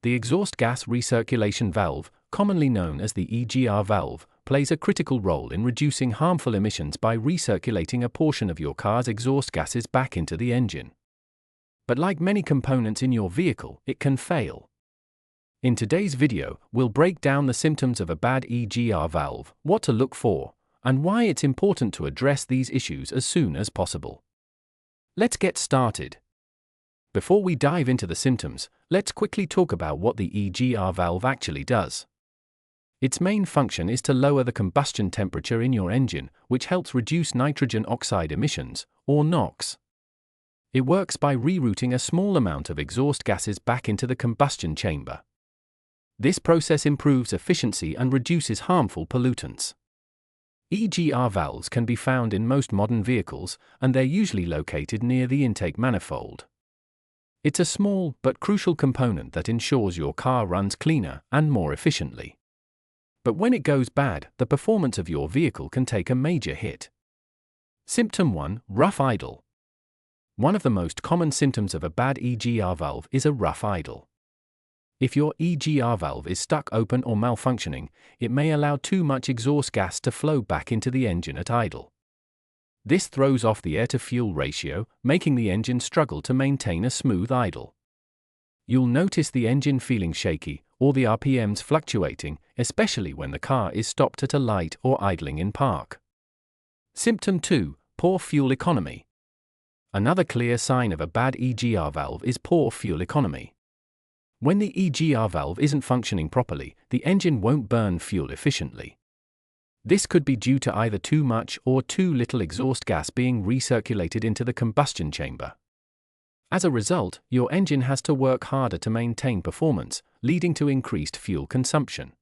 The exhaust gas recirculation valve, commonly known as the EGR valve, plays a critical role in reducing harmful emissions by recirculating a portion of your car's exhaust gases back into the engine. But like many components in your vehicle, it can fail. In today's video, we'll break down the symptoms of a bad EGR valve, what to look for, and why it's important to address these issues as soon as possible. Let's get started. Before we dive into the symptoms, let's quickly talk about what the EGR valve actually does. Its main function is to lower the combustion temperature in your engine, which helps reduce nitrogen oxide emissions, or NOx. It works by rerouting a small amount of exhaust gases back into the combustion chamber. This process improves efficiency and reduces harmful pollutants. EGR valves can be found in most modern vehicles, and they're usually located near the intake manifold. It's a small but crucial component that ensures your car runs cleaner and more efficiently. But when it goes bad, the performance of your vehicle can take a major hit. Symptom 1: Rough idle. One of the most common symptoms of a bad EGR valve is a rough idle. If your EGR valve is stuck open or malfunctioning, it may allow too much exhaust gas to flow back into the engine at idle. This throws off the air-to-fuel ratio, making the engine struggle to maintain a smooth idle. You'll notice the engine feeling shaky, or the RPMs fluctuating, especially when the car is stopped at a light or idling in park. Symptom 2: Poor fuel economy. Another clear sign of a bad EGR valve is poor fuel economy. When the EGR valve isn't functioning properly, the engine won't burn fuel efficiently. This could be due to either too much or too little exhaust gas being recirculated into the combustion chamber. As a result, your engine has to work harder to maintain performance, leading to increased fuel consumption.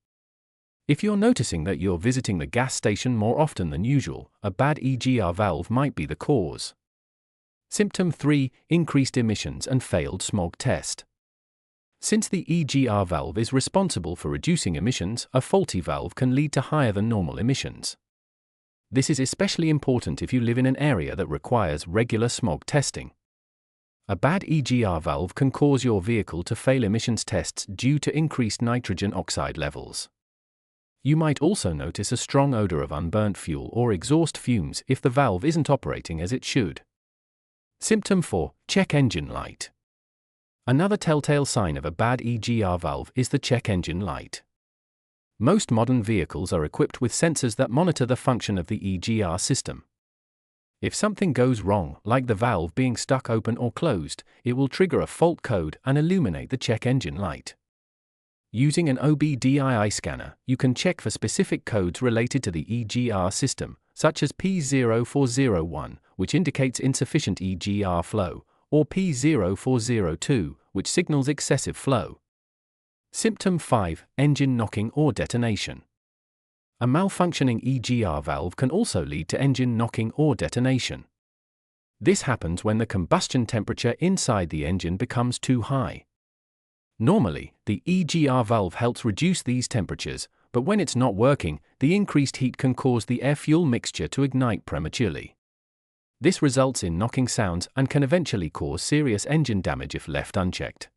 If you're noticing that you're visiting the gas station more often than usual, a bad EGR valve might be the cause. Symptom 3: Increased emissions and failed smog test. Since the EGR valve is responsible for reducing emissions, a faulty valve can lead to higher than normal emissions. This is especially important if you live in an area that requires regular smog testing. A bad EGR valve can cause your vehicle to fail emissions tests due to increased nitrogen oxide levels. You might also notice a strong odor of unburnt fuel or exhaust fumes if the valve isn't operating as it should. Symptom 4: Check engine light. Another telltale sign of a bad EGR valve is the check engine light. Most modern vehicles are equipped with sensors that monitor the function of the EGR system. If something goes wrong, like the valve being stuck open or closed, it will trigger a fault code and illuminate the check engine light. Using an OBDII scanner, you can check for specific codes related to the EGR system, such as P0401, which indicates insufficient EGR flow, or P0402, which signals excessive flow. Symptom 5: Engine knocking or detonation. A malfunctioning EGR valve can also lead to engine knocking or detonation. This happens when the combustion temperature inside the engine becomes too high. Normally, the EGR valve helps reduce these temperatures, but when it's not working, the increased heat can cause the air-fuel mixture to ignite prematurely. This results in knocking sounds and can eventually cause serious engine damage if left unchecked.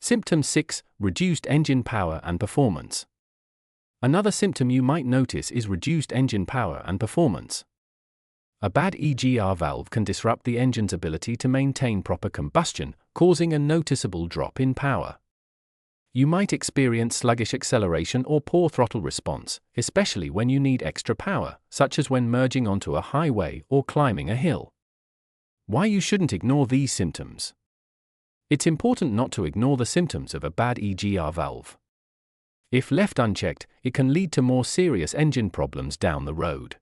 Symptom 6: Reduced engine power and performance. Another symptom you might notice is reduced engine power and performance. A bad EGR valve can disrupt the engine's ability to maintain proper combustion, causing a noticeable drop in power. You might experience sluggish acceleration or poor throttle response, especially when you need extra power, such as when merging onto a highway or climbing a hill. Why you shouldn't ignore these symptoms. It's important not to ignore the symptoms of a bad EGR valve. If left unchecked, it can lead to more serious engine problems down the road.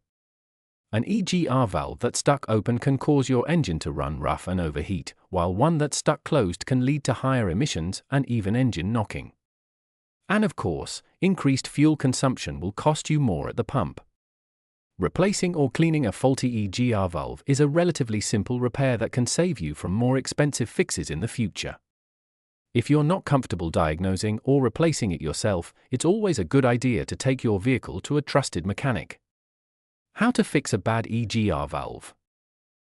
An EGR valve that's stuck open can cause your engine to run rough and overheat, while one that's stuck closed can lead to higher emissions and even engine knocking. And of course, increased fuel consumption will cost you more at the pump. Replacing or cleaning a faulty EGR valve is a relatively simple repair that can save you from more expensive fixes in the future. If you're not comfortable diagnosing or replacing it yourself, it's always a good idea to take your vehicle to a trusted mechanic. How to fix a bad EGR valve.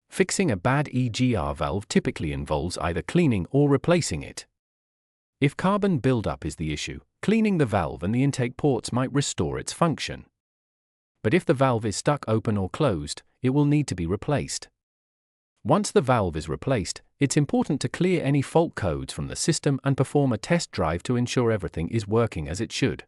Fixing a bad EGR valve typically involves either cleaning or replacing it. If carbon buildup is the issue, cleaning the valve and the intake ports might restore its function. But if the valve is stuck open or closed, it will need to be replaced. Once the valve is replaced, it's important to clear any fault codes from the system and perform a test drive to ensure everything is working as it should.